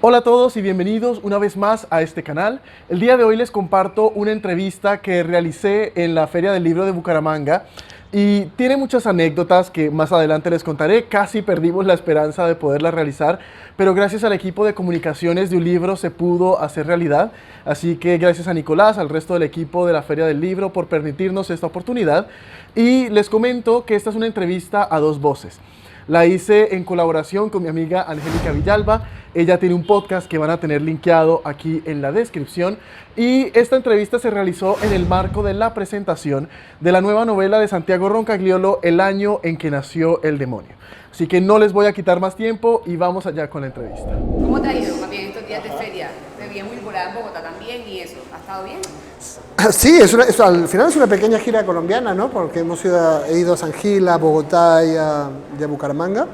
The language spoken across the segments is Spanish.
Hola a todos y bienvenidos una vez más a este canal. El día de hoy les comparto una entrevista que realicé en la Feria del Libro de Bucaramanga y tiene muchas anécdotas que más adelante les contaré. Casi perdimos la esperanza de poderla realizar, pero gracias al equipo de comunicaciones de un libro se pudo hacer realidad. Así que gracias a Nicolás, al resto del equipo de la Feria del Libro por permitirnos esta oportunidad. Y les comento que esta es una entrevista a dos voces. La hice en colaboración con mi amiga Angélica Villalba. Ella tiene un podcast que van a tener linkeado aquí en la descripción. Y esta entrevista se realizó en el marco de la presentación de la nueva novela de Santiago Roncagliolo, El año en que nació el demonio. Así que no les voy a quitar más tiempo y vamos allá con la entrevista. ¿Cómo te ha ido también estos días de feria? Me vi muy volada en Bogotá también y eso. ¿Ha estado bien? Sí, al final es una pequeña gira colombiana, ¿no? Porque he ido a San Gil, a Bogotá y a Bucaramanga.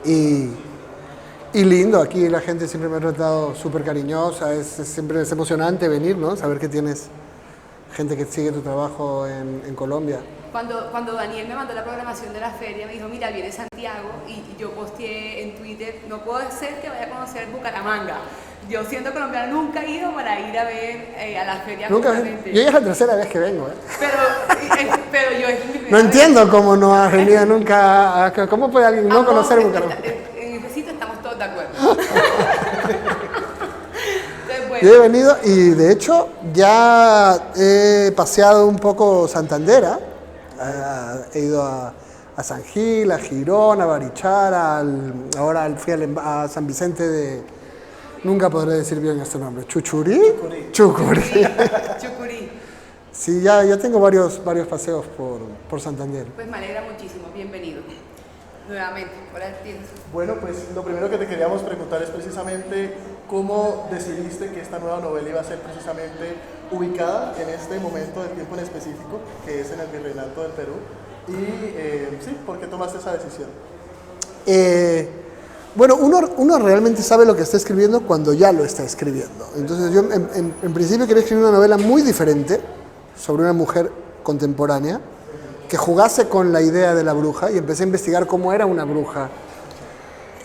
Y lindo, aquí la gente siempre me ha tratado súper cariñosa, siempre es emocionante venir, ¿no? Saber que tienes gente que sigue tu trabajo en Colombia. Cuando Daniel me mandó la programación de la feria, me dijo, mira, viene Santiago, y yo posteé en Twitter, no puedo ser que vaya a conocer Bucaramanga. Yo siendo colombiana nunca he ido para ir a ver a la feria. Nunca, yo ya es la tercera vez que vengo, ¿eh? Pero yo es mi primera No entiendo vez. cómo no has venido nunca, ¿cómo puede alguien no conocer Bucaramanga? En ese sitio estamos todos de acuerdo. Entonces, Yo he venido y de hecho ya he paseado un poco Santander, ¿eh? He ido a San Gil, a Girón, a Barichara, ahora fui a San Vicente de... Nunca podré decir bien este nombre. ¿Chuchurí? Chucurí. Chucurí. Sí, ya tengo varios paseos por Santander. Pues me alegra muchísimo, bienvenido. Nuevamente, ahora tienes. Bueno, pues lo primero que te queríamos preguntar es precisamente cómo decidiste que esta nueva novela iba a ser precisamente ubicada en este momento del tiempo en específico, que es en el Virreinato del Perú, y sí, ¿por qué tomaste esa decisión? Bueno, uno realmente sabe lo que está escribiendo cuando ya lo está escribiendo. Entonces yo en principio quería escribir una novela muy diferente sobre una mujer contemporánea que jugase con la idea de la bruja y empecé a investigar cómo era una bruja.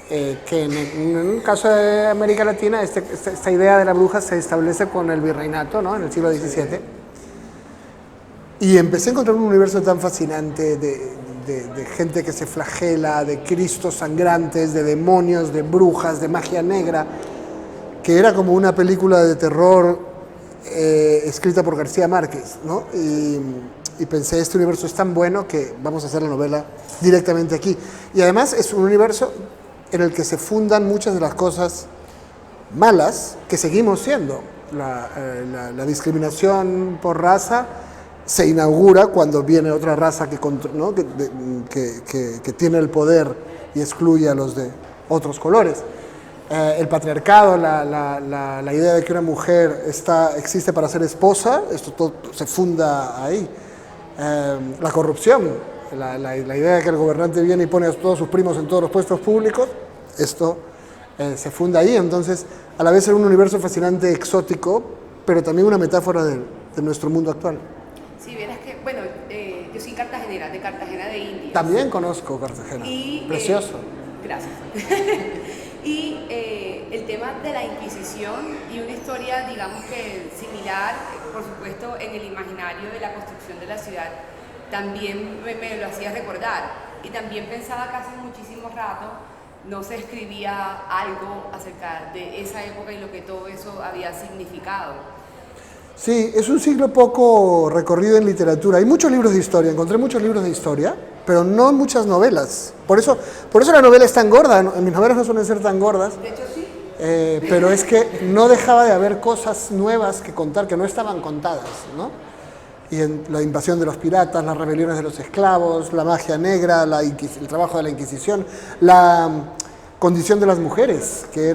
Que en el caso de América Latina esta idea de la bruja se establece con el virreinato, ¿no? En el siglo XVII. Y empecé a encontrar un universo tan fascinante de gente que se flagela, de cristos sangrantes, de demonios, de brujas, de magia negra, que era como una película de terror escrita por García Márquez, ¿no? Y pensé, este universo es tan bueno que vamos a hacer la novela directamente aquí. Y además es un universo en el que se fundan muchas de las cosas malas que seguimos siendo. La discriminación por raza se inaugura cuando viene otra raza ¿no? que tiene el poder y excluye a los de otros colores. El patriarcado, la idea de que una mujer existe para ser esposa, esto todo se funda ahí. La corrupción, la idea de que el gobernante viene y pone a todos sus primos en todos los puestos públicos, esto se funda ahí. Entonces, a la vez era un universo fascinante, exótico, pero también una metáfora de nuestro mundo actual. Si vieras que, bueno, yo soy cartagenera, de Cartagena de Indias. También conozco Cartagena, precioso. Gracias. Y el tema de la Inquisición y una historia, digamos que similar, por supuesto, en el imaginario de la construcción de la ciudad, también me lo hacía recordar. Y también pensaba que hace muchísimo rato no se escribía algo acerca de esa época y lo que todo eso había significado. Sí, es un siglo poco recorrido en literatura. Hay muchos libros de historia, encontré muchos libros de historia, pero no muchas novelas. Por eso la novela es tan gorda. Mis novelas no suelen ser tan gordas. De hecho, sí. Pero es que no dejaba de haber cosas nuevas que contar, que no estaban contadas, ¿no? Y la invasión de los piratas, las rebeliones de los esclavos, la magia negra, el trabajo de la Inquisición, la condición de las mujeres, que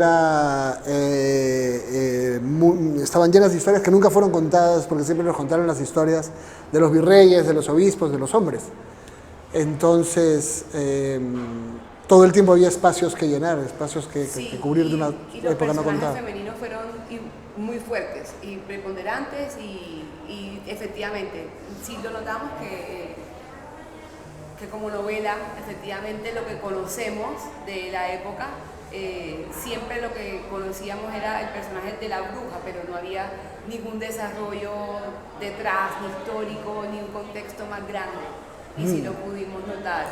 estaban llenas de historias que nunca fueron contadas, porque siempre nos contaron las historias de los virreyes, de los obispos, de los hombres. Entonces, todo el tiempo había espacios que llenar, espacios que cubrir de una época no contada. Y los personajes femeninos fueron muy fuertes y preponderantes y efectivamente, sí lo notamos que como novela, efectivamente lo que conocemos de la época siempre lo que conocíamos era el personaje de la bruja, pero no había ningún desarrollo detrás, ni histórico, ni un contexto más grande. Y sí lo pudimos notar.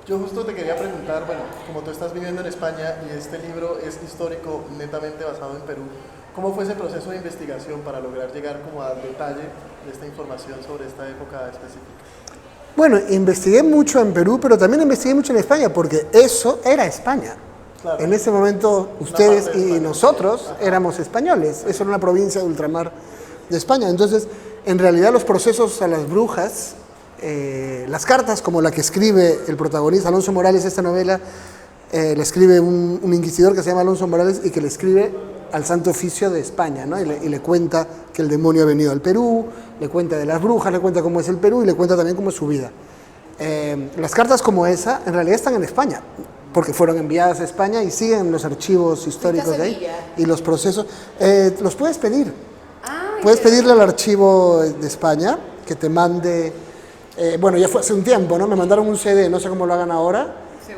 Yo justo te quería preguntar, bueno, como tú estás viviendo en España y este libro es histórico, netamente basado en Perú, ¿cómo fue ese proceso de investigación para lograr llegar como al detalle de esta información sobre esta época específica? Bueno, investigué mucho en Perú, pero también investigué mucho en España, porque eso era España. Claro. En ese momento ustedes y nosotros éramos españoles, eso era una provincia de ultramar de España. Entonces, en realidad los procesos a las brujas, las cartas como la que escribe el protagonista, Alonso Morales, esta novela, le escribe un inquisidor que se llama Alonso Morales y que le escribe al Santo Oficio de España, ¿no? Y le cuenta que el demonio ha venido al Perú, le cuenta de las brujas, le cuenta cómo es el Perú y le cuenta también cómo es su vida. Las cartas como esa en realidad están en España, porque fueron enviadas a España y siguen los archivos históricos de ahí y los procesos. Los puedes pedir. Puedes pedirle al archivo de España que te mande, bueno, ya fue hace un tiempo, ¿no? Me mandaron un CD, no sé cómo lo hagan ahora,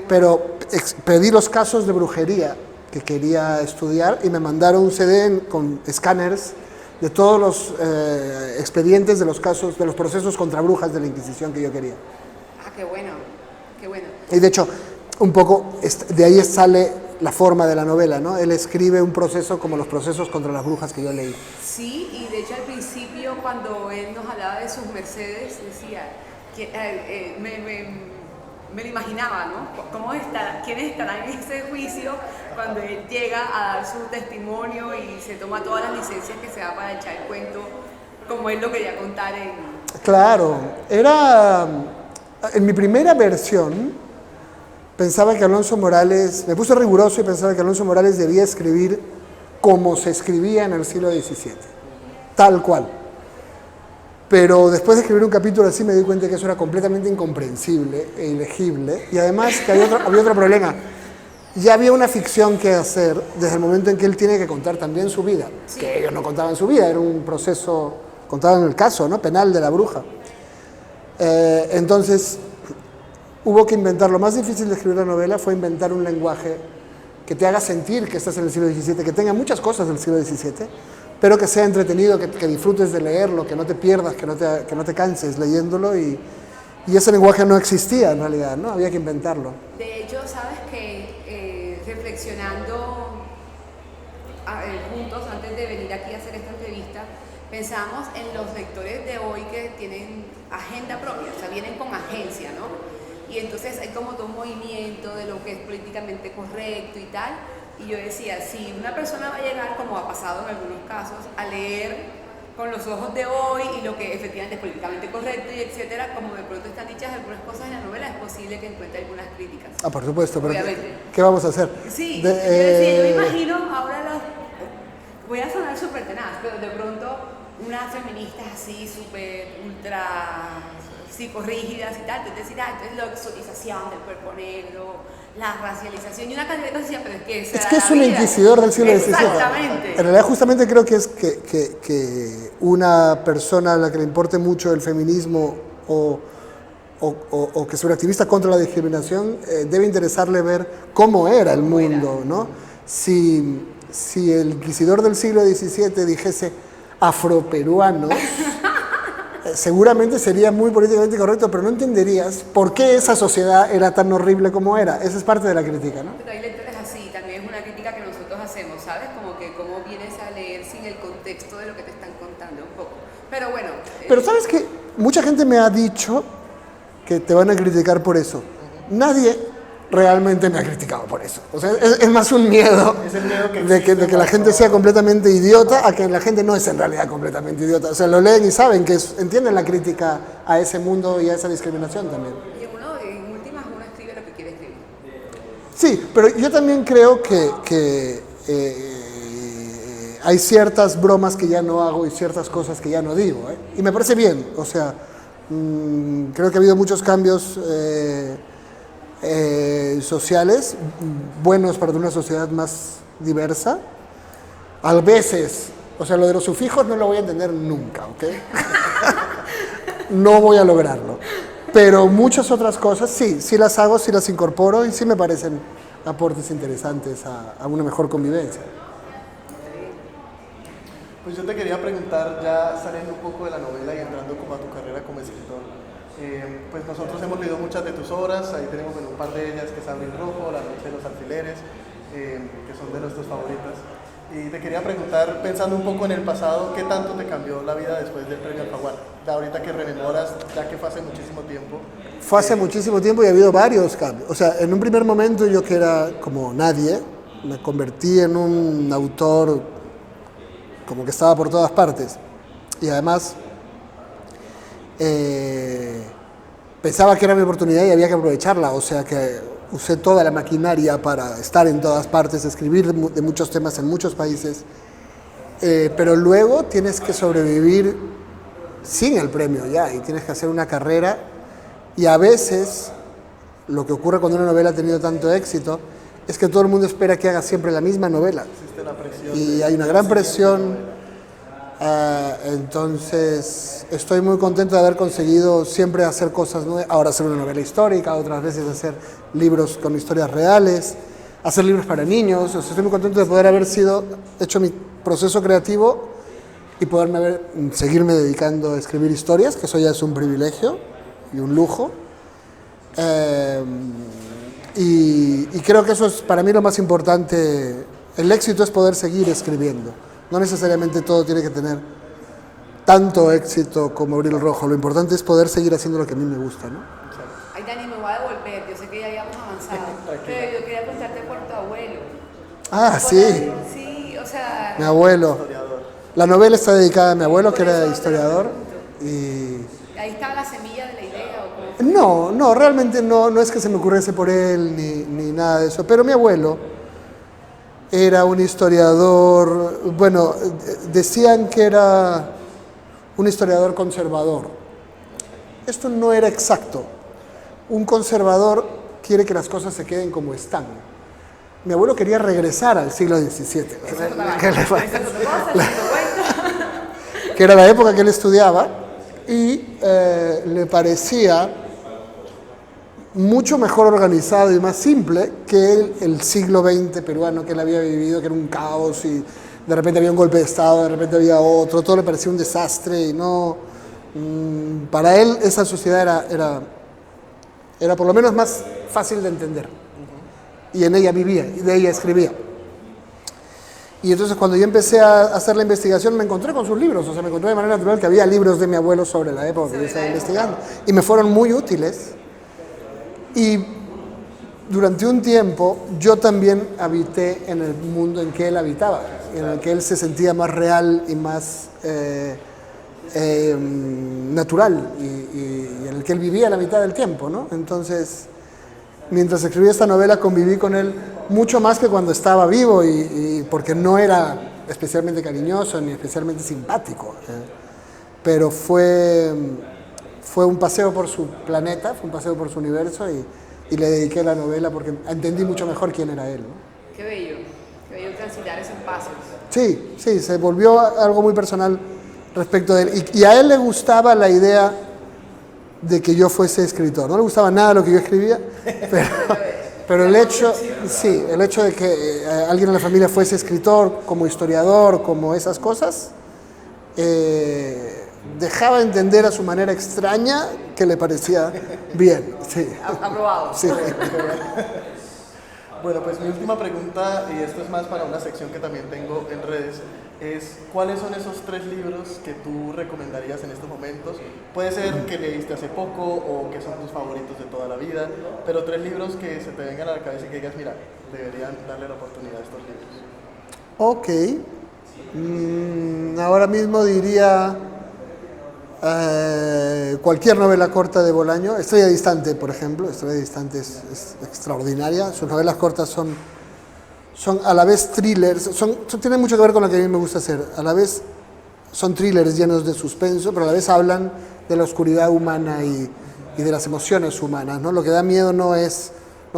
pero pedí los casos de brujería que quería estudiar y me mandaron un CD con escáneres de todos los expedientes de los casos, de los procesos contra brujas de la Inquisición que yo quería. Ah, qué bueno, qué bueno. Y de hecho, un poco de ahí sale la forma de la novela, ¿no? Él escribe un proceso como los procesos contra las brujas que yo leí. Sí, y de hecho al principio cuando él nos hablaba de sus mercedes, decía que me lo imaginaba, ¿no? ¿Quiénes estarán en ese juicio cuando él llega a dar su testimonio y se toma todas las licencias que se da para echar el cuento, como él lo quería contar en... Claro, en mi primera versión pensaba que Alonso Morales, me puse riguroso y pensaba que Alonso Morales debía escribir como se escribía en el siglo XVII, tal cual. Pero después de escribir un capítulo así me di cuenta que eso era completamente incomprensible e ilegible. Y además que había otro problema. Ya había una ficción que hacer desde el momento en que él tiene que contar también su vida. Sí. Que ellos no contaban su vida, era un proceso, contaban el caso, ¿no? Penal de la bruja. Entonces hubo que inventar, lo más difícil de escribir la novela fue inventar un lenguaje que te haga sentir que estás en el siglo XVII, que tenga muchas cosas del siglo XVII, pero que sea entretenido, que disfrutes de leerlo, que no te pierdas, que no te canses leyéndolo, y ese lenguaje no existía en realidad, ¿no? Había que inventarlo. De hecho, sabes que reflexionando juntos antes de venir aquí a hacer esta entrevista, pensamos en los lectores de hoy que tienen agenda propia, o sea, vienen con agencia, ¿no? Y entonces hay como todo un movimiento de lo que es políticamente correcto y tal. Y yo decía, si una persona va a llegar, como ha pasado en algunos casos, a leer con los ojos de hoy y lo que efectivamente es políticamente correcto y etcétera, como de pronto están dichas algunas cosas en la novela, es posible que encuentre algunas críticas. Ah, por supuesto, pero ¿qué vamos a hacer? Sí, yo decía, yo me imagino ahora voy a sonar súper tenaz, pero de pronto unas feministas así súper ultra psicorrígidas y tal, entonces decir, entonces la exotización del cuerpo negro, la racialización y una cantidad de cosas, pero es que es un inquisidor del siglo XVII. Exactamente. En realidad justamente creo que es que una persona a la que le importe mucho el feminismo o que sea un activista contra la discriminación, debe interesarle ver cómo era el mundo, ¿no? Si el inquisidor del siglo XVII dijese afroperuanos, seguramente sería muy políticamente correcto, pero no entenderías por qué esa sociedad era tan horrible como era. Esa es parte de la crítica, ¿no? Pero hay lectores así, también es una crítica que nosotros hacemos, ¿sabes? Como que cómo vienes a leer sin el contexto de lo que te están contando un poco. Pero bueno... Pero ¿sabes qué? Mucha gente me ha dicho que te van a criticar por eso. Nadie realmente me ha criticado por eso. O sea, es más un miedo, de que la gente sea completamente idiota a que la gente no es en realidad completamente idiota. O sea, lo leen y saben que entienden la crítica a ese mundo y a esa discriminación también. Y en últimas uno escribe lo que quiere escribir. Sí, pero yo también creo que hay ciertas bromas que ya no hago y ciertas cosas que ya no digo, ¿eh? Y me parece bien. O sea, creo que ha habido muchos cambios sociales buenos para una sociedad más diversa. A veces, o sea, lo de los sufijos no lo voy a entender nunca, ¿ok? No voy a lograrlo. Pero muchas otras cosas sí las hago, sí las incorporo y sí me parecen aportes interesantes a una mejor convivencia. Pues yo te quería preguntar, ya saliendo un poco de la novela y entrando como a tu carrera como escritor, pues nosotros hemos leído muchas de tus obras, ahí tenemos bueno, un par de ellas que es Abril Rojo, La Noche de los Alfileres, que son de nuestras favoritas. Y te quería preguntar, pensando un poco en el pasado, ¿qué tanto te cambió la vida después del premio Alfaguara? Ya ahorita que rememoras, ya que fue hace muchísimo tiempo. Fue hace muchísimo tiempo y ha habido varios cambios. O sea, en un primer momento yo que era como nadie, me convertí en un autor como que estaba por todas partes. Y además pensaba que era mi oportunidad y había que aprovecharla. O sea que usé toda la maquinaria para estar en todas partes, escribir de muchos temas en muchos países. Pero luego tienes que sobrevivir sin el premio ya y tienes que hacer una carrera. Y a veces lo que ocurre cuando una novela ha tenido tanto éxito es que todo el mundo espera que haga siempre la misma novela. Existe la presión. Y hay una gran presión. Entonces, estoy muy contento de haber conseguido siempre hacer cosas nuevas. Ahora hacer una novela histórica, otras veces hacer libros con historias reales, hacer libros para niños. O sea, estoy muy contento de poder haber hecho mi proceso creativo y poderme seguirme dedicando a escribir historias, que eso ya es un privilegio y un lujo. Y creo que eso es para mí lo más importante. El éxito es poder seguir escribiendo. No necesariamente todo tiene que tener tanto éxito como Abril Rojo. Lo importante es poder seguir haciendo lo que a mí me gusta, ¿no? Ay, Dani, me voy a devolver. Yo sé que ya habíamos avanzado. Pero yo quería preguntarte por tu abuelo. Ah, sí. Sí, o sea... Mi abuelo. La novela está dedicada a mi abuelo, que era historiador. Y... ¿Ahí estaba la semilla de la idea o cómo? No, realmente no es que se me ocurriese por él ni nada de eso. Pero mi abuelo era un historiador, bueno, decían que era un historiador conservador. Esto no era exacto. Un conservador quiere que las cosas se queden como están. Mi abuelo quería regresar al siglo XVII, que era la época que él estudiaba, y le parecía mucho mejor organizado y más simple que el siglo XX peruano que él había vivido, que era un caos y de repente había un golpe de Estado, de repente había otro, todo le parecía un desastre y no... para él esa sociedad era por lo menos más fácil de entender. Y en ella vivía, y de ella escribía. Y entonces cuando yo empecé a hacer la investigación me encontré con sus libros, o sea, me encontré de manera natural que había libros de mi abuelo sobre la época que yo estaba investigando. Y me fueron muy útiles. Y durante un tiempo yo también habité en el mundo en que él habitaba, en el que él se sentía más real y más natural, y en el que él vivía la mitad del tiempo, ¿no? Entonces, mientras escribí esta novela conviví con él mucho más que cuando estaba vivo, y porque no era especialmente cariñoso ni especialmente simpático, pero fue un paseo por su planeta, fue un paseo por su universo, y le dediqué la novela porque entendí mucho mejor quién era él, ¿no? Qué bello transitar esos pasos. Sí, se volvió algo muy personal respecto de él. Y a él le gustaba la idea de que yo fuese escritor. No le gustaba nada lo que yo escribía, pero el hecho de que alguien en la familia fuese escritor, como historiador, como esas cosas, dejaba entender a su manera extraña que le parecía bien. Sí. Aprobado. Sí. Bueno, pues mi última pregunta, y esto es más para una sección que también tengo en redes, es ¿cuáles son esos 3 libros que tú recomendarías en estos momentos? Puede ser que leíste hace poco o que son tus favoritos de toda la vida, pero 3 libros que se te vengan a la cabeza y que digas, mira, deberían darle la oportunidad a estos libros. Ok. Ahora mismo diría cualquier novela corta de Bolaño. Estrella Distante, por ejemplo. Estrella Distante es extraordinaria. Sus novelas cortas son a la vez thrillers, tienen mucho que ver con lo que a mí me gusta hacer. A la vez son thrillers llenos de suspenso, pero a la vez hablan de la oscuridad humana y de las emociones humanas, ¿no? Lo que da miedo no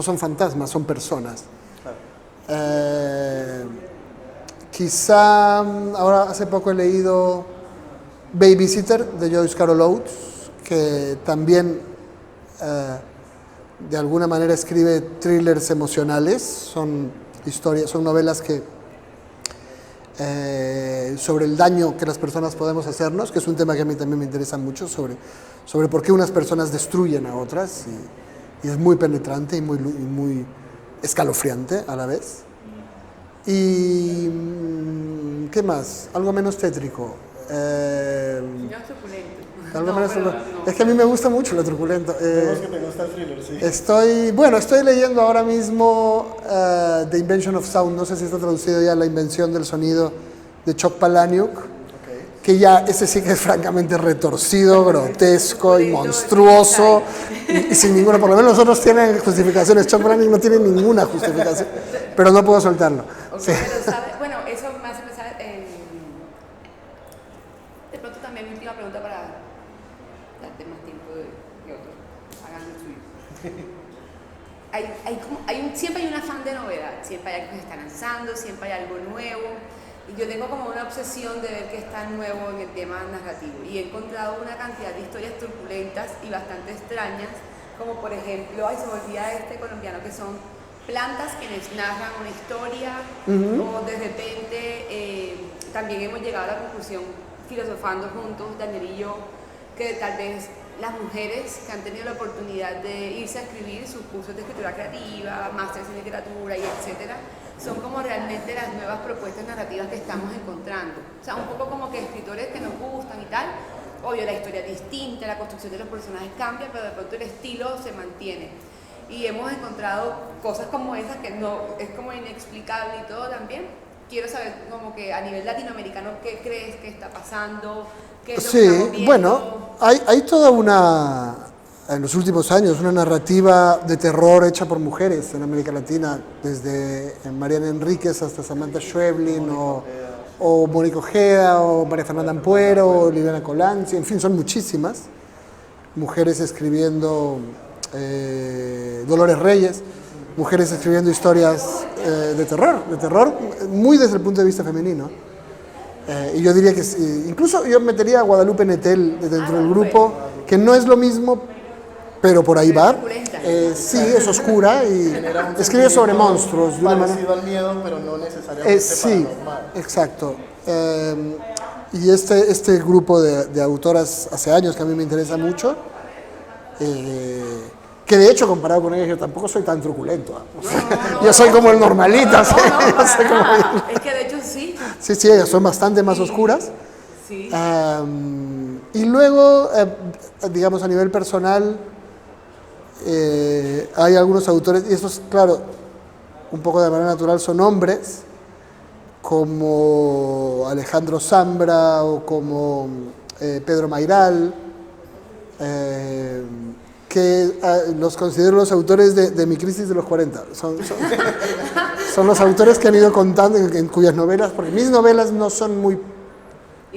son fantasmas, son personas. Quizá ahora hace poco he leído Babysitter de Joyce Carol Oates, que también de alguna manera escribe thrillers emocionales, son historias, son novelas que sobre el daño que las personas podemos hacernos, que es un tema que a mí también me interesa mucho, sobre por qué unas personas destruyen a otras, y es muy penetrante y muy escalofriante a la vez. Y ¿qué más? Algo menos tétrico. No es truculento. Algo menos pero Es que a mí me gusta mucho lo truculento. Vemos que te gusta el thriller, sí. Estoy leyendo ahora mismo The Invention of Sound, no sé si está traducido ya, La invención del sonido, de Chuck Palahniuk, que ya ese sí que es francamente retorcido, grotesco y monstruoso, y sin ninguna, por lo menos los otros tienen justificaciones. Chuck Palahniuk no tiene ninguna justificación, pero no puedo soltarlo. Sí. Pero, ¿sabes? Bueno, eso me hace pensar en... De pronto también mi última pregunta para darte más tiempo de que otros hagan el suyo. Siempre hay un afán de novedad, siempre hay algo que se está lanzando, siempre hay algo nuevo. Y yo tengo como una obsesión de ver qué está nuevo en el tema narrativo. Y he encontrado una cantidad de historias turbulentas y bastante extrañas, como por ejemplo, se me olvida este colombiano, que son plantas quienes narran una historia, o de repente también hemos llegado a la conclusión, filosofando juntos, Daniel y yo, que tal vez las mujeres que han tenido la oportunidad de irse a escribir sus cursos de escritura creativa, másteres en literatura y etcétera, son como realmente las nuevas propuestas narrativas que estamos encontrando. O sea, un poco como que escritores que nos gustan y tal, obvio la historia es distinta, la construcción de los personajes cambia, pero de pronto el estilo se mantiene. Y hemos encontrado cosas como esas que no, es como inexplicable y todo también. Quiero saber como que a nivel latinoamericano, ¿qué crees que está pasando? ¿Qué es lo que estamos viendo? Bueno, hay toda una, en los últimos años, una narrativa de terror hecha por mujeres en América Latina, desde Mariana Enríquez hasta Samantha Schweblin, o Mónica Ojeda, o María Fernanda Ampuero, o Liliana Colanzi, en fin, son muchísimas mujeres escribiendo, Dolores Reyes, mujeres escribiendo historias de terror, muy desde el punto de vista femenino. Y yo diría que incluso yo metería a Guadalupe Nettel dentro del grupo, que no es lo mismo, pero por ahí va. Sí, es oscura y escribe sobre monstruos. De una Parecido al miedo, pero no necesariamente sí, paranormal. exacto. Y este grupo de autoras hace años que a mí me interesa mucho, que de hecho comparado con ellas yo tampoco soy tan truculento. Yo soy como el normalito. Es que de hecho sí. Sí, ellas son bastante más oscuras. Sí. Y luego, digamos a nivel personal, hay algunos autores, y estos, claro, un poco de manera natural son hombres, como Alejandro Zambra o como Pedro Mairal, que los considero los autores de mi crisis de los 40. Son los autores que han ido contando en cuyas novelas, porque mis novelas no son muy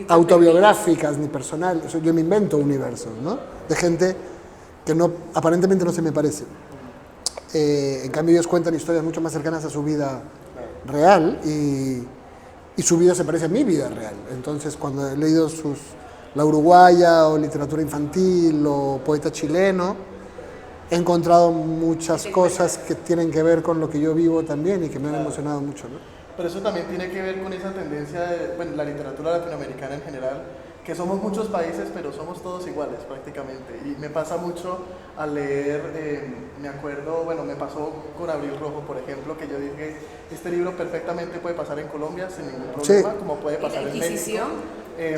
autobiográficas ni personales, yo me invento universos, ¿no? De gente que aparentemente no se me parece. En cambio ellos cuentan historias mucho más cercanas a su vida real y su vida se parece a mi vida real. Entonces cuando he leído La Uruguaya o literatura infantil o poeta chileno, he encontrado muchas cosas que tienen que ver con lo que yo vivo también y que me han emocionado mucho, ¿no? Pero eso también tiene que ver con esa tendencia de, bueno, la literatura latinoamericana en general, que somos muchos países, pero somos todos iguales prácticamente. Y me pasa mucho al leer, me acuerdo, bueno, me pasó con Abril Rojo, por ejemplo, que yo dije, este libro perfectamente puede pasar en Colombia sin ningún problema, Sí. como puede pasar en México.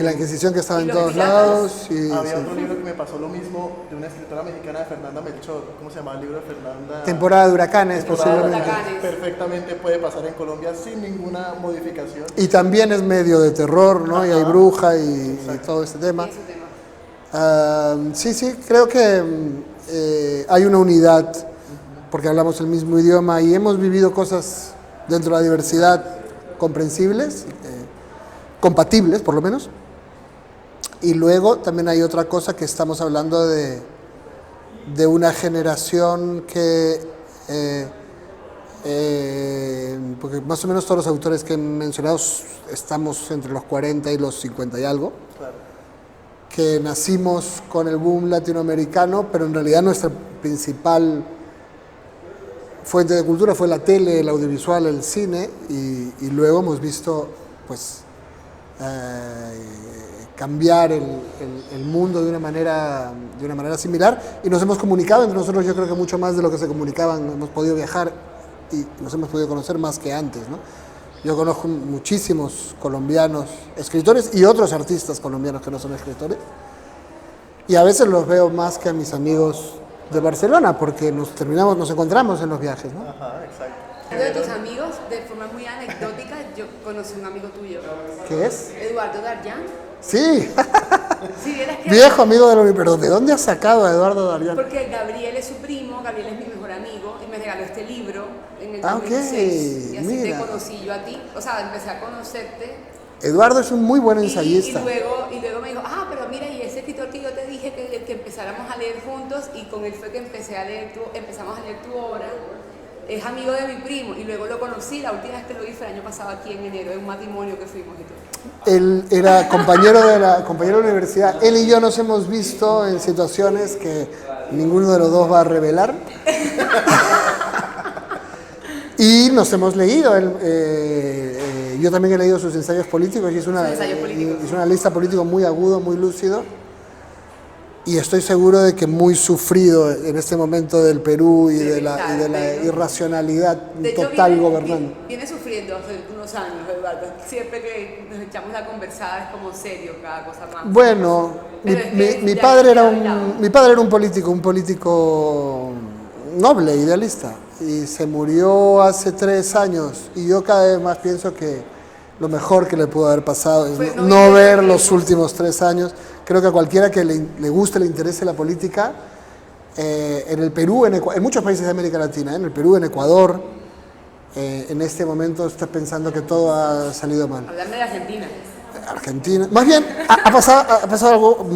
La Inquisición que estaba en los todos piratas. lados. Y, Había sí. otro libro que me pasó lo mismo, de una escritora mexicana, de Fernanda Melchor. ¿Cómo se llama el libro de Fernanda? Temporada de huracanes, Temporada de posiblemente. Huracanes. Perfectamente puede pasar en Colombia sin ninguna modificación. Y también es medio de terror, ¿no? Y hay Ajá. bruja y todo este tema. Ese tema. Sí, creo que hay una unidad, porque hablamos el mismo idioma y hemos vivido cosas dentro de la diversidad comprensibles, compatibles por lo menos. Y luego también hay otra cosa que estamos hablando de una generación que, porque más o menos todos los autores que he mencionado estamos entre los 40 y los 50 y algo, Claro. que nacimos con el boom latinoamericano, pero en realidad nuestra principal fuente de cultura fue la tele, el audiovisual, el cine, y luego hemos visto pues cambiar el mundo de una manera similar, y nos hemos comunicado entre nosotros, yo creo que mucho más de lo que se comunicaban. Hemos podido viajar y nos hemos podido conocer más que antes, ¿no? Yo conozco muchísimos colombianos escritores y otros artistas colombianos que no son escritores, y a veces los veo más que a mis amigos de Barcelona, porque nos encontramos en los viajes, ¿no? Ajá, exacto. Uno de tus amigos, de forma muy anecdótica, yo conocí un amigo tuyo. ¿Qué es? Eduardo Darllán. Sí, Sí, eres que... viejo amigo de la universidad. Pero ¿de dónde has sacado a Eduardo Darllán? Porque Gabriel es su primo, Gabriel es mi mejor amigo, y me regaló este libro en el Ah, 2016. ok, Y así mira. te conocí yo a ti. O sea, empecé a conocerte. Eduardo es un muy buen Y ensayista. luego me dijo, pero mira, y ese escritor que yo te dije que empezáramos a leer juntos, y con él fue que empezamos a leer tu obra. Es amigo de mi primo, y luego lo conocí, la última vez que lo vi fue el año pasado aquí en enero, en un matrimonio que fuimos y todo. Él era compañero de la universidad. Él y yo nos hemos visto en situaciones que ninguno de los dos va a revelar. Y nos hemos leído. Yo también he leído sus ensayos políticos, y es una lista político muy agudo, muy lúcido. Y estoy seguro de que muy sufrido en este momento del Perú y de la irracionalidad De hecho, total gobernando. viene sufriendo hace unos años, Eduardo. Siempre que nos echamos a conversar es como serio cada cosa más. Bueno, Pero es que mi ya padre era hablado. mi padre era un político noble, idealista, y se murió hace 3 años, y yo cada vez más pienso que lo mejor que le pudo haber pasado es Fue no no vivir ver el los tiempo. últimos 3 años. Creo que a cualquiera que le guste, le interese la política, en el Perú, en muchos países de América Latina, en el Perú, en Ecuador, en este momento está pensando que todo ha salido mal. Hablando de Argentina. Argentina. Más bien, ha pasado algo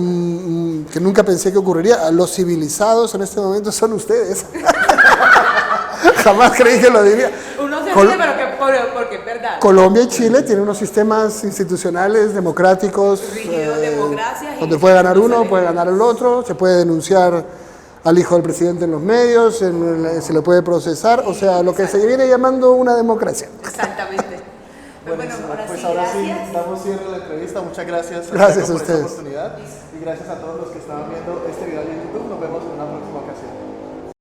que nunca pensé que ocurriría. Los civilizados en este momento son ustedes. Jamás creí que lo diría. Uno se Col- ríe, porque es verdad. Colombia y Chile tienen unos sistemas institucionales democráticos, Rígidos, democracias, y donde puede ganar no se uno, le- puede ganar el otro, se puede denunciar al hijo del presidente en los medios, se le puede procesar, o sea, lo que se viene llamando una democracia. Exactamente. Bueno, ahora Pues sí, ahora gracias. sí, damos cierre a la entrevista. Muchas gracias, Gracias Santiago, a por esta ustedes. oportunidad, y gracias a todos los que estaban viendo este video en YouTube. Nos vemos en una próxima ocasión.